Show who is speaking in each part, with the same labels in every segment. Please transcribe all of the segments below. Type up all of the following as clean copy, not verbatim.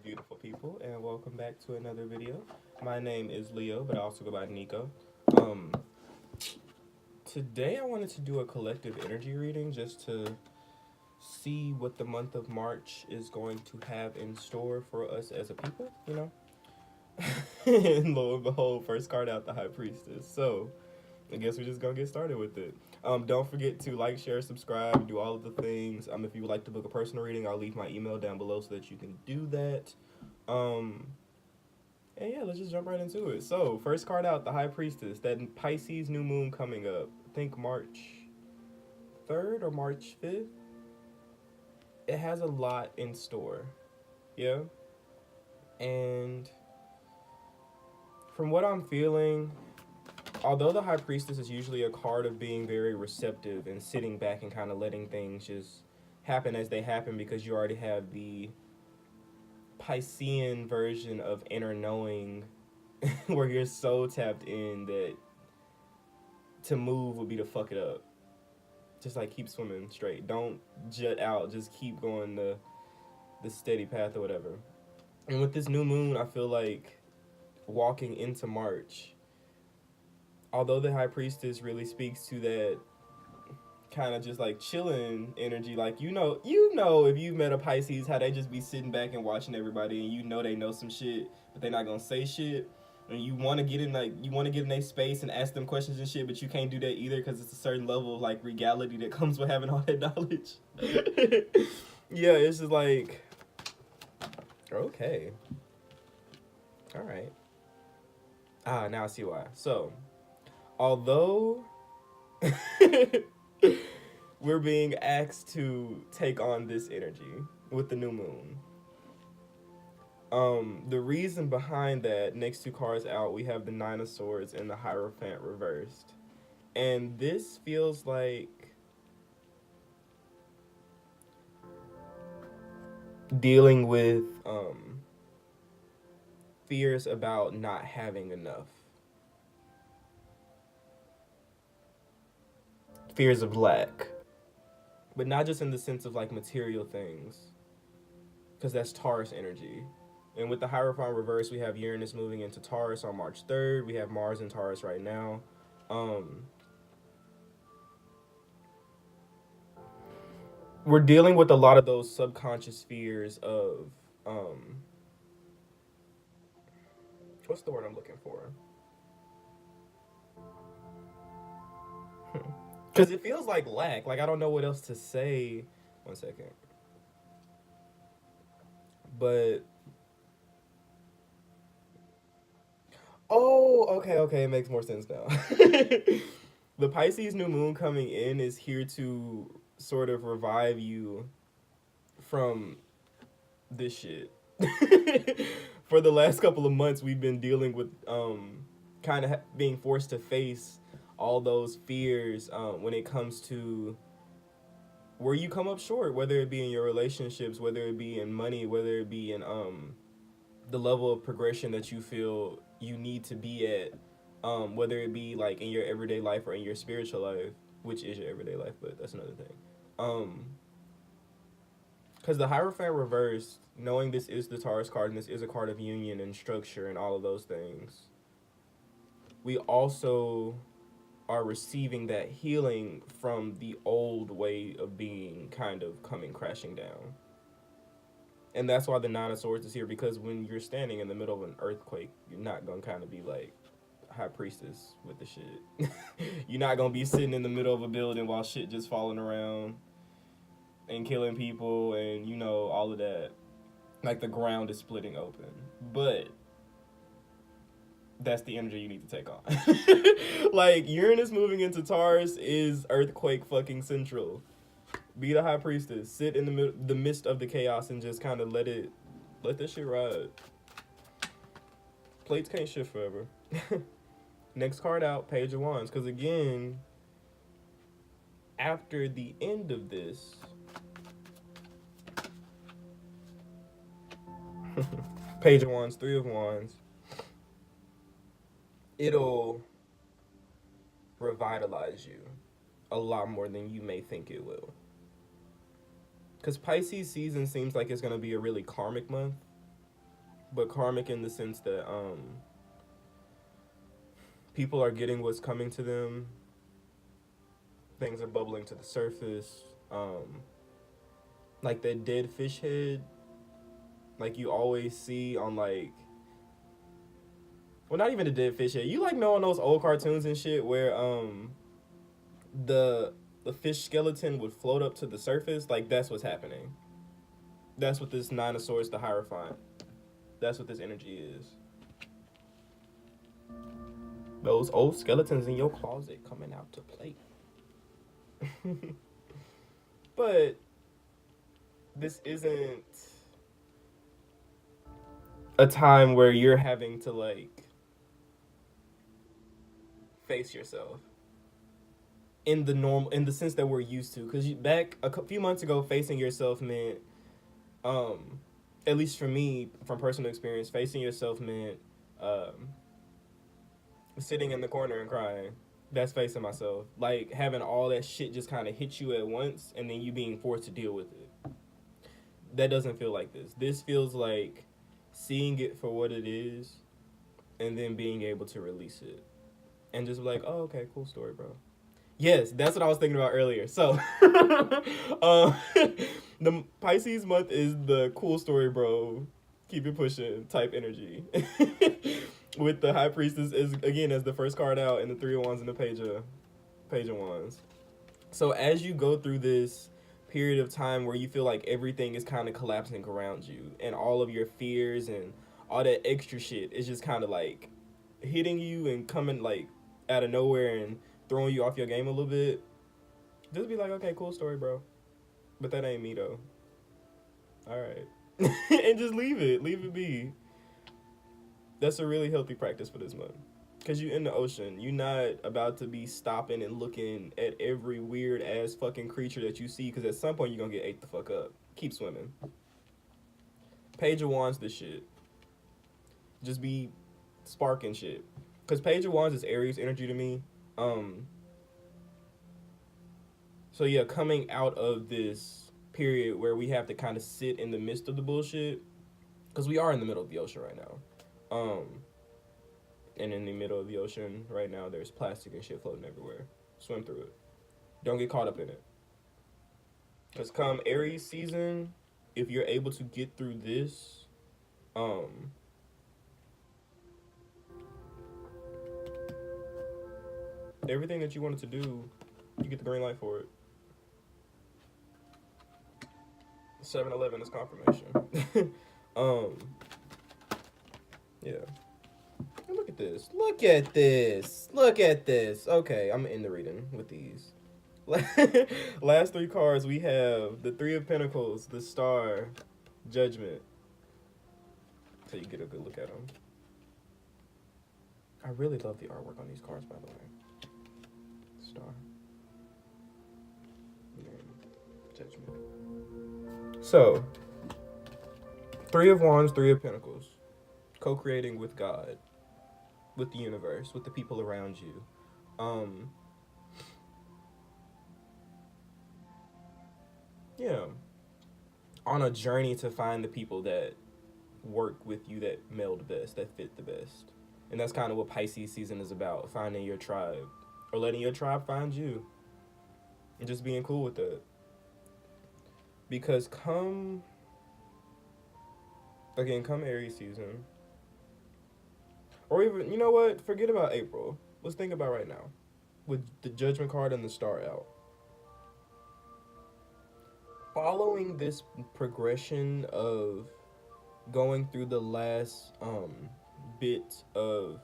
Speaker 1: beautiful people, and welcome back to another video. My name is Leo, but I also go by Nico. Um, Today I wanted to do a collective energy reading just to see what the month of March is going to have in store for us as a people, you know? And lo and behold, first card out, the High Priestess. So, I guess we're just gonna get started with it. Don't forget to like, share, subscribe, do all of the things. If you would like to book a personal reading, I'll leave my email down below so that you can do that. Um, and yeah, let's just jump right into it. So, first card out, the High Priestess. That Pisces new moon coming up. I think March 3rd or March 5th. It has a lot in store. Yeah. And from what I'm feeling, although the High Priestess is usually a card of being very receptive and sitting back and kind of letting things just happen as they happen because you already have the Piscean version of inner knowing where you're so tapped in that to move would be to fuck it up. Just like keep swimming straight. Don't jut out. Just keep going the steady path or whatever. And with this new moon, I feel like walking into March, although the High Priestess really speaks to that kind of just like chilling energy, like you know if you've met a Pisces, how they just be sitting back and watching everybody, and you know they know some shit, but they're not gonna say shit. And you want to get in their space and ask them questions and shit, but you can't do that either because it's a certain level of like regality that comes with having all that knowledge. Yeah, it's just like, okay, all right. Now I see why. So, although we're being asked to take on this energy with the new moon. The reason behind that, next two cards out, we have the Nine of Swords and the Hierophant reversed. And this feels like dealing with fears about not having enough. Fears of lack. But not just in the sense of like material things, because that's Taurus energy. And with the Hierophant reverse, we have Uranus moving into Taurus on March 3rd. We have Mars in Taurus right now. We're dealing with a lot of those subconscious fears of what's the word I'm looking for? Because it feels like lack. Like I don't know what else to say. One second. But oh, okay, it makes more sense now. The Pisces new moon coming in is here to sort of revive you from this shit. For the last couple of months, we've been dealing with kind of being forced to face all those fears when it comes to where you come up short, whether it be in your relationships, whether it be in money, whether it be in the level of progression that you feel you need to be at, whether it be like in your everyday life or in your spiritual life, which is your everyday life, but that's another thing. Because the Hierophant reversed, knowing this is the Taurus card and this is a card of union and structure and all of those things, we also are receiving that healing from the old way of being kind of coming crashing down. And that's why the Nine of Swords is here, because when you're standing in the middle of an earthquake, you're not going to kind of be like High Priestess with the shit. You're not going to be sitting in the middle of a building while shit just falling around and killing people and, you know, all of that. Like the ground is splitting open. But that's the energy you need to take on. Like Uranus moving into Taurus is earthquake fucking central. Be the High Priestess. Sit in the midst of the chaos and just kind of let this shit ride. Plates can't shift forever. Next card out, Page of Wands. Because again, after the end of this, Page of Wands, Three of Wands, it'll revitalize you a lot more than you may think it will. Because Pisces season seems like it's going to be a really karmic month. but karmic in the sense that people are getting what's coming to them. Things are bubbling to the surface. Like that dead fish head, like you always see on like, well, not even a dead fish head. You like knowing those old cartoons and shit where the the fish skeleton would float up to the surface. Like that's what's happening. That's what this Ninosaurus the Hierophant. That's what this energy is. Those old skeletons in your closet coming out to play. But this isn't a time where you're having to like face yourself in the normal, in the sense that we're used to, because back a few months ago facing yourself meant um at least for me from personal experience, facing yourself meant um sitting in the corner and crying. That's facing myself, like having all that shit just kind of hit you at once and then you being forced to deal with it. That doesn't feel like this feels like seeing it for what it is and then being able to release it and just be like, oh, okay, cool story, bro. Yes, that's what I was thinking about earlier. So, the Pisces month is the cool story, bro. Keep it pushing type energy. With the High Priestess is again as the first card out, and the Three of Wands and the Page of Wands. So as you go through this period of time where you feel like everything is kind of collapsing around you, and all of your fears and all that extra shit is just kind of like hitting you and coming like out of nowhere and throwing you off your game a little bit, just be like, okay, cool story, bro. But that ain't me though. All right, and just leave it be. That's a really healthy practice for this month. Cause you in the ocean, you not about to be stopping and looking at every weird ass fucking creature that you see. Cause at some point you're gonna get ate the fuck up. Keep swimming. Page of Wands, this shit. Just be sparking shit. Cause Page of Wands is Aries energy to me. Um. So yeah, coming out of this period where we have to kind of sit in the midst of the bullshit, cause we are in the middle of the ocean right now. And in the middle of the ocean right now, there's plastic and shit floating everywhere. Swim through it. Don't get caught up in it. Cause come Aries season, if you're able to get through this, um, everything that you wanted to do, you get the green light for it. 7-Eleven is confirmation. um, yeah. Look at this. Look at this. Look at this. Okay, I'm in the reading with these. Last three cards we have the Three of Pentacles, the Star, Judgment. So you get a good look at them. I really love the artwork on these cards, by the way. Star. And Judgment. So, Three of Wands, Three of Pentacles. Co-creating with God, with the universe, with the people around you. Yeah. On a journey to find the people that work with you, that meld best, that fit the best. And that's kind of what Pisces season is about, finding your tribe. Or letting your tribe find you. And just being cool with it. Because come Aries season. Or even, you know what? Forget about April. Let's think about right now. With the Judgment card and the Star out. Following this progression of going through the last bit of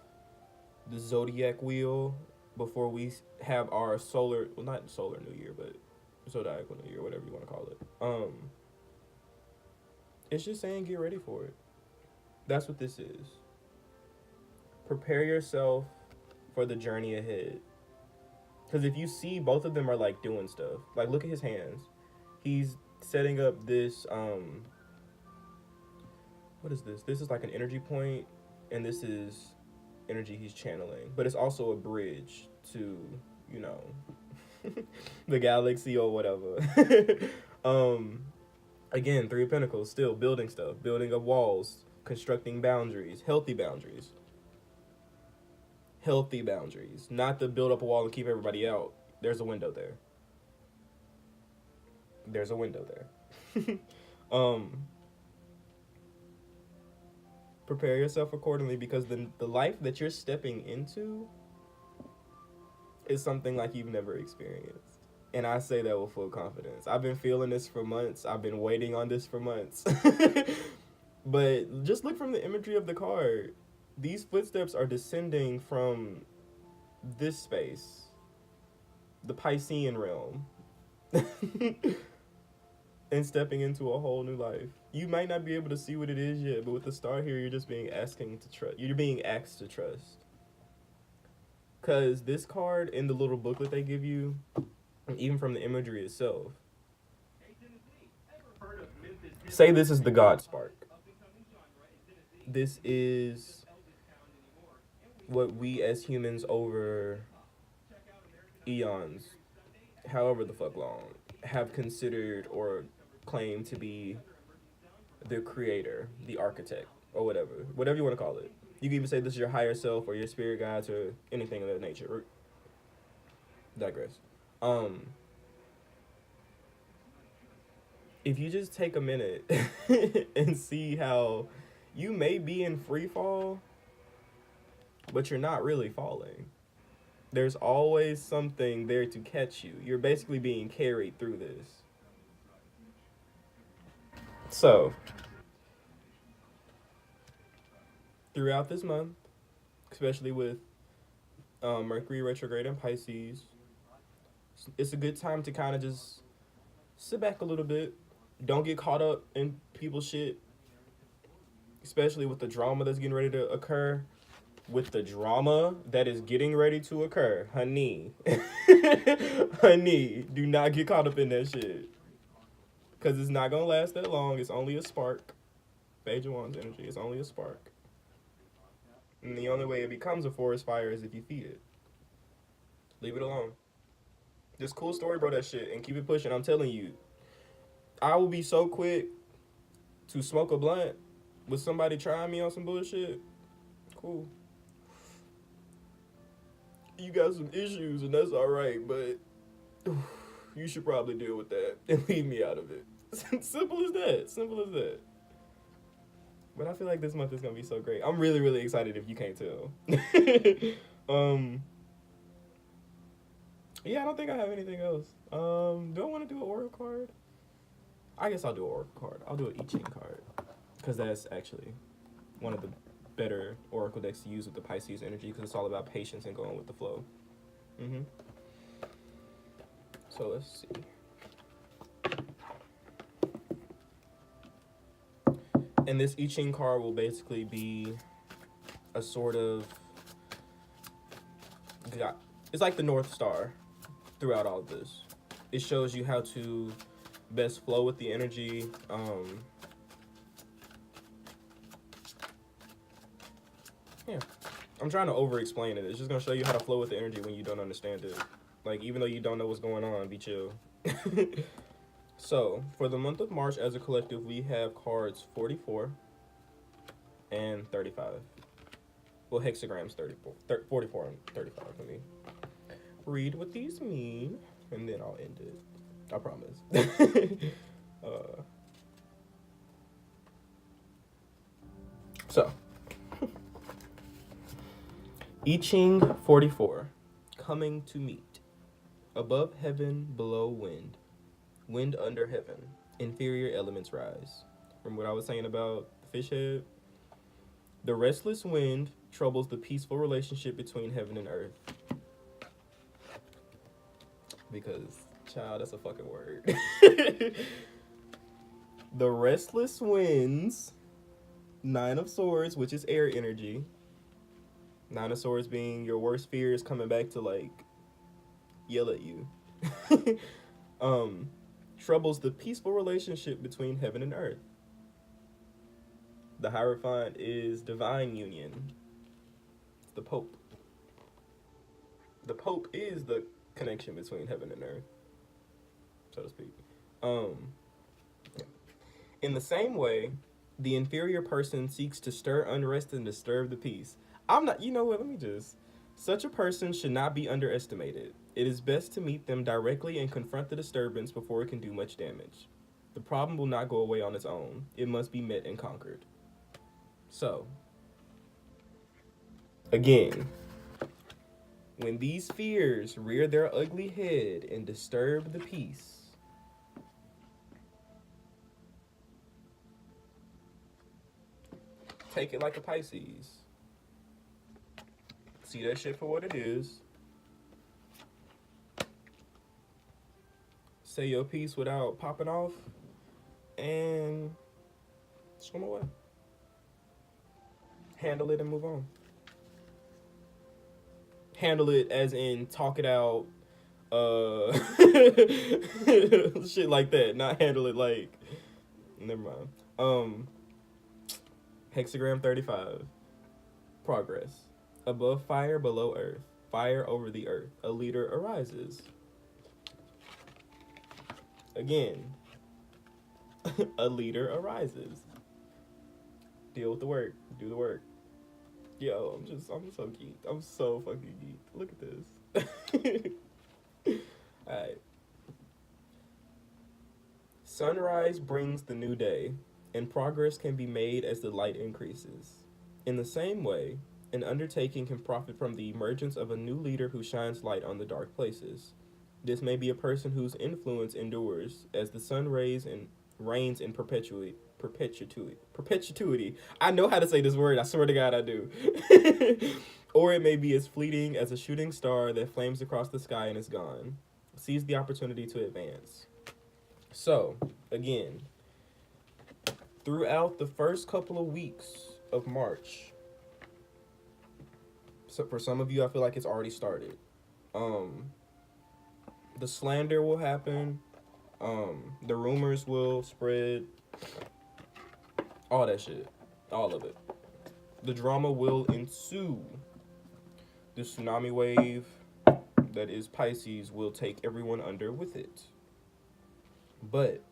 Speaker 1: the zodiac wheel before we have our solar, well, not solar new year, but zodiacal new year, whatever you want to call it. It's just saying get ready for it. That's what this is. Prepare yourself for the journey ahead. Because if you see, both of them are like doing stuff. Like, look at his hands. He's setting up this what is this? This is like an energy point, and this is energy he's channeling. But it's also a bridge to, you know, the galaxy or whatever. Again, Three of Pentacles, still building stuff, building up walls, constructing boundaries, healthy boundaries, not to build up a wall and keep everybody out. There's a window there. There's a window there. Prepare yourself accordingly, because the life that you're stepping into is something like you've never experienced. And I say that with full confidence. I've been feeling this for months. I've been waiting on this for months. But just look from the imagery of the card. These footsteps are descending from this space, the Piscean realm, and stepping into a whole new life. You might not be able to see what it is yet, but with the star here, you're just being asking to trust. You're being asked to trust. Because this card in the little booklet they give you, even from the imagery itself, say this is the God spark. This is what we as humans over eons, however the fuck long, have considered or claimed to be the creator, the architect, or whatever you want to call it. You can even say this is your higher self or your spirit guides or anything of that nature. Digress. If you just take a minute and see how you may be in free fall, but you're not really falling. There's always something there to catch you. You're basically being carried through this. So, throughout this month, especially with Mercury retrograde in Pisces, it's a good time to kind of just sit back a little bit. Don't get caught up in people's shit, especially with the drama that's getting ready to occur. With the drama that is getting ready to occur, honey, honey, do not get caught up in that shit. Because it's not going to last that long. It's only a spark. Page of Wands energy. It's only a spark. And the only way it becomes a forest fire is if you feed it. Leave it alone. Just cool story, bro, that shit. And keep it pushing. I'm telling you, I will be so quick to smoke a blunt with somebody trying me on some bullshit. Cool. You got some issues, and that's all right, but you should probably deal with that and leave me out of it. Simple as that. Simple as that. But I feel like this month is gonna be so great. I'm really, really excited if you can't tell. Yeah, I don't think I have anything else. Do I want to do an oracle card? I guess I'll do an oracle card. I'll do an I Ching card, because that's actually one of the better oracle decks to use with the Pisces energy, because it's all about patience and going with the flow. So let's see. And this I Ching card will basically be a sort of, it's like the North Star throughout all of this. It shows you how to best flow with the energy. Yeah, I'm trying to over-explain it. It's just going to show you how to flow with the energy when you don't understand it. Like, even though you don't know what's going on, be chill. So, for the month of March, as a collective, we have cards 44 and 35. Well, hexagrams 44 and 35 for me. Read what these mean, and then I'll end it. I promise. So, I Ching 44, coming to meet. Above heaven, below wind. Wind under heaven. Inferior elements rise. From what I was saying about the fish head, the restless wind troubles the peaceful relationship between heaven and earth. Because, child, that's a fucking word. The restless winds, 9 of Swords, which is air energy. 9 of Swords being your worst fears coming back to, like, yell at you. Troubles the peaceful relationship between heaven and earth. The Hierophant is divine union. It's the Pope. The Pope is the connection between heaven and earth, so to speak. In the same way, The inferior person seeks to stir unrest and disturb the peace. I'm not, you know what, let me just. Such a person should not be underestimated. It is best to meet them directly and confront the disturbance before it can do much damage. The problem will not go away on its own. It must be met and conquered. So, again, when these fears rear their ugly head and disturb the peace, take it like a Pisces. See that shit for what it is. Say your piece without popping off, and swim away. Handle it and move on. Handle it as in talk it out, shit like that. Not handle it like, never mind. Hexagram 35. Progress. Above fire, below earth. Fire over the earth. A leader arises. Again, a leader arises. Deal with the work. Do the work. Yo, I'm so geeked. I'm so fucking geeked. Look at this. Alright. Sunrise brings the new day, and progress can be made as the light increases. In the same way, an undertaking can profit from the emergence of a new leader who shines light on the dark places. This may be a person whose influence endures as the sun rays and reigns in perpetuity. I know how to say this word. I swear to God, I do. Or it may be as fleeting as a shooting star that flames across the sky and is gone. Seize the opportunity to advance. So, again, throughout the first couple of weeks of March, so for some of you, I feel like it's already started. The slander will happen. The rumors will spread. All that shit. All of it. The drama will ensue. The tsunami wave that is Pisces will take everyone under with it. But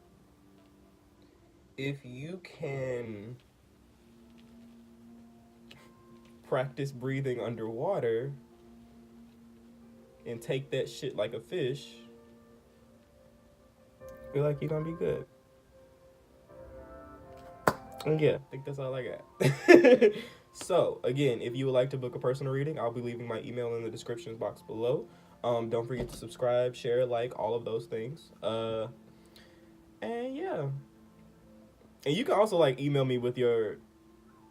Speaker 1: if you can practice breathing underwater and take that shit like a fish, I feel like you're gonna be good. And yeah, I think that's all I got. So, again, if you would like to book a personal reading, I'll be leaving my email in the description box below. Don't forget to subscribe, share, like, all of those things. And yeah. And you can also, like, email me with your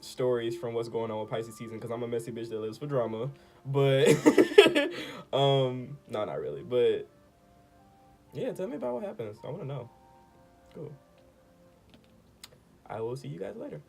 Speaker 1: stories from what's going on with Pisces season, because I'm a messy bitch that lives for drama. But, no, not really. But, yeah, tell me about what happens. I want to know. Cool. I will see you guys later.